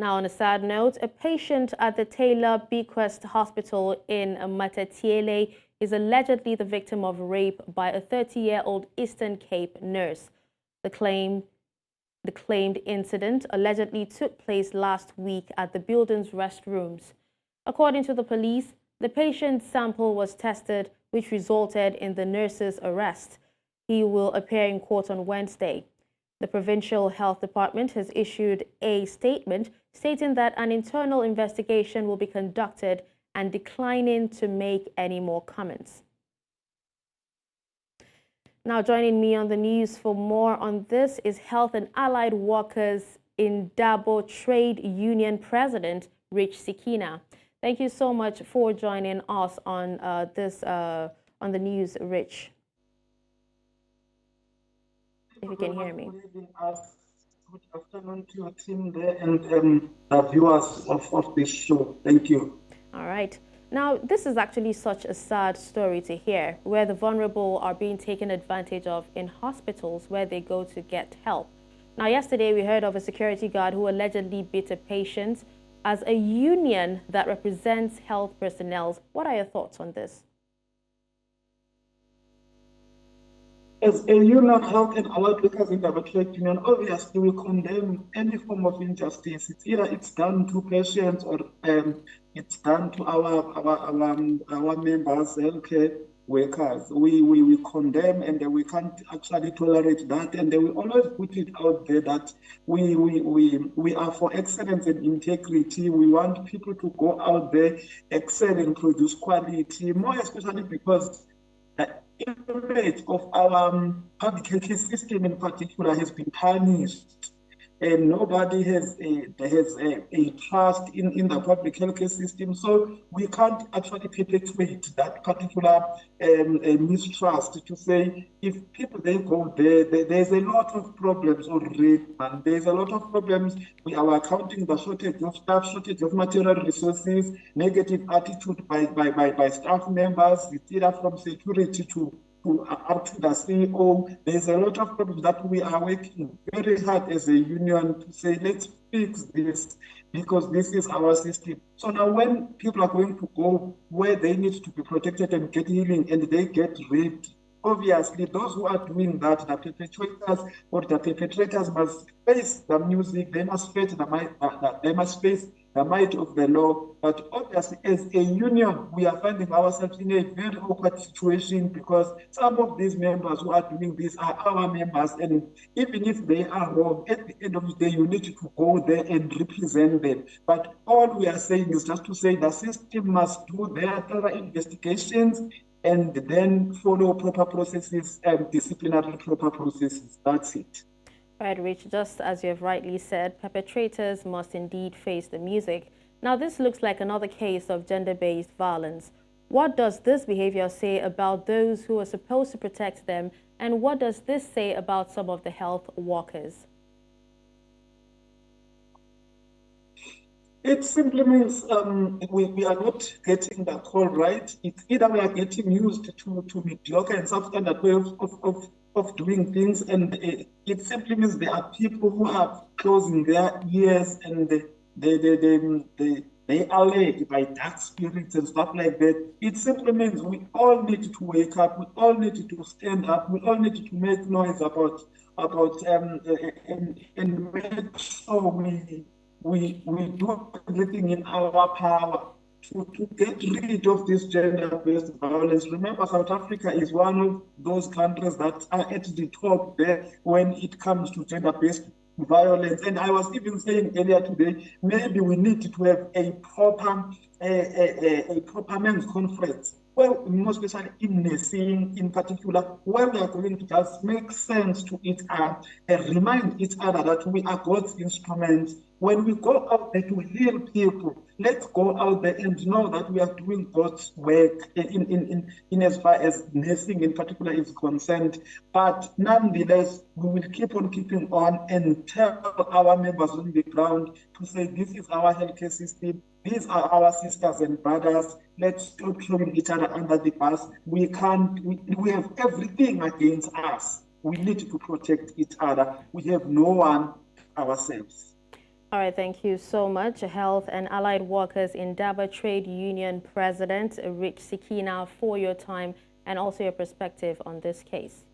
Now, on a sad note, a patient at the Taylor Bequest Hospital in Matatiele is allegedly the victim of rape by a 30-year-old Eastern Cape nurse. The claimed incident allegedly took place last week at the building's restrooms. According to the police, the patient's sample was tested, which resulted in the nurse's arrest. He will appear in court on Wednesday. The Provincial Health Department has issued a statement stating that an internal investigation will be conducted and declining to make any more comments. Now, joining me on the news for more on this is Health and Allied Workers Indaba Trade Union President Rich Sicina. Thank you so much for joining us on on the news, Rich. If you can hear me. Good afternoon to your team there and the viewers of this show. Thank you. All right. Now, this is actually such a sad story to hear, where the vulnerable are being taken advantage of in hospitals where they go to get help. Now, yesterday we heard of a security guard who allegedly beat a patient. As a union that represents health personnel, what are your thoughts on this? As a union, health and allied workers in the trade union, obviously we condemn any form of injustice. It's either it's done to patients or it's done to our members, healthcare workers. We condemn, and we can't actually tolerate that. And we always put it out there that we are for excellence and integrity. We want people to go out there, excel and produce quality, more especially because image of our public health system in particular has been tarnished, and nobody has a trust in the public healthcare system. So we can't actually perpetuate that particular mistrust to say if people they go there, there's a lot of problems already, and there's a lot of problems. We are accounting the shortage of staff, shortage of material resources, negative attitude by staff members, it's either from security to up to the CEO. There's a lot of problems that we are working very hard as a union to say, let's fix this, because this is our system. So now when people are going to go where they need to be protected and get healing and they get raped, obviously those who are doing that, the perpetrators must face the music, they must face the might of the law. But obviously, as a union, we are finding ourselves in a very awkward situation because some of these members who are doing this are our members, and even if they are wrong, at the end of the day, you need to go there and represent them. But all we are saying is just to say the system must do their thorough investigations and then follow proper processes and disciplinary proper processes. That's it. Right, Rich, just as you have rightly said, perpetrators must indeed face the music. Now, this looks like another case of gender-based violence. What does this behavior say about those who are supposed to protect them, and what does this say about some of the health workers? It simply means we are not getting the call right. It's either we are getting used to mediocre and substandard way of doing things, and it simply means there are people who are closing their ears and they are led by dark spirits and stuff like that. It simply means we all need to wake up, we all need to stand up, we all need to make noise about and make sure we do everything in our power to get rid of this gender-based violence. Remember, South Africa is one of those countries that are at the top there when it comes to gender-based violence. And I was even saying earlier today, maybe we need to have a proper men's conference, well, more especially in nursing in particular, where we are going to just make sense to each other and remind each other that we are God's instruments. When we go out there to heal people, let's go out there and know that we are doing God's work in as far as nursing in particular is concerned. But nonetheless, we will keep on keeping on and tell our members on the ground to say, this is our healthcare system, these are our sisters and brothers. Let's stop throwing each other under the bus. We have everything against us. We need to protect each other. We have no one ourselves. All right, thank you so much. Health and Allied Workers Indaba Trade Union President Sicina, for your time and also your perspective on this case.